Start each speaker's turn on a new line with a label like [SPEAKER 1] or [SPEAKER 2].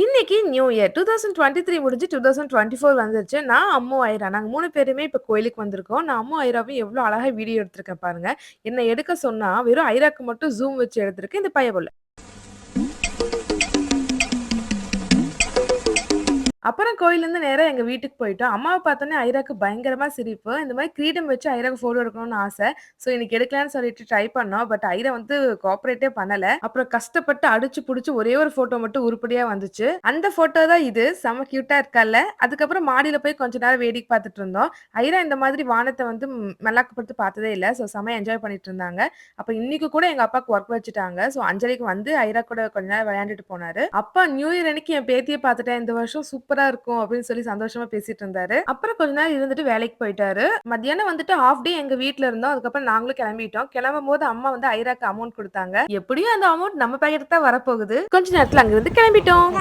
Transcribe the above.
[SPEAKER 1] இன்னைக்கு new year 2023 முடிஞ்சு 2024 வந்துருச்சு. நான், அம்மு, ஐரா நாங்க 3 பேருமே இப்ப கோயிலுக்கு வந்திருக்கோம். நான் அம்மு, ஐராவையும் எவ்ளோ அழகா வீடியோ எடுத்திருக்கேன் பாருங்க. என்ன எடுக்க சொன்னா, வெறும் ஐராக்கு மட்டும் ஜூம் வச்சு எடுத்திருக்கு இந்த பயபுள்ள. அப்புறம் கோயில்லருந்து நேரா எங்க வீட்டுக்கு போயிட்டோம். அம்மாவ பார்த்தோனே ஐராக்கு பயங்கரமா சிரிப்பு. இந்த மாரி கிரீடம் வச்சு ஐராக்கு ஃபோட்டோ எடுக்கணும்னு ஆசை. ஸோ இன்னைக்கு எடுக்கலான்னு சொல்லிட்டு ட்ரை பண்ணோம். பட் ஐரா வந்து கோஆப்பரேட்டே பண்ணல. அப்புறம் கஷ்டப்பட்டு அடிச்சு புடிச்சு ஒரே ஒரு ஃபோட்டோ மட்டும் உருப்படியா வந்துச்சு. அந்த ஃபோட்டோ தான் இது. செம்ம கியூட்டா இருக்கால்ல. அதுக்கப்புறம் மாடியில போய் கொஞ்ச நேரம் வேடிக்கை பார்த்துட்டு இருந்தோம். ஐரா இந்த மாதிரி வானத்த வந்து மல்லாக்கப்படுத்தி பார்த்ததே இல்ல. ஸோ செம்ம என்ஜாய் பண்ணிட்டு இருந்தாங்க. அப்ப இன்னைக்கு கூட எங்க அப்பாக்கு ஒர்க் வச்சுட்டாங்க. ஸோ அஞ்சலிக்கு வந்து ஐரா கூட கொஞ்ச நேரம் விளையாண்டுட்டு போனாரு. அப்பா நியூ இயர் அன்னைக்கு என் பேத்திய பார்த்துட்டேன். இந்த வருஷம் சூப்பரா இருக்கும் அப்படின்னு சொல்லி சந்தோஷமா பேசிட்டு இருந்தாரு. அப்புறம் கொஞ்ச நேரம் இருந்துட்டு வேலைக்கு போயிட்டாரு. மத்தியானம் வந்துட்டு ஹாஃப் டே எங்க வீட்ல இருந்தோம். அதுக்கப்புறம் நாங்களும் கிளம்பிட்டோம். கிளம்பும்போது அம்மா வந்து ஐராக்கு அமௌண்ட் குடுத்தாங்க. எப்படியும் அந்த அமௌண்ட் நம்ம பாக்கெட்டுக்கு தான் வரப்போகுது. கொஞ்ச நேரத்துல அங்கிருந்து கிளம்பிட்டோம்.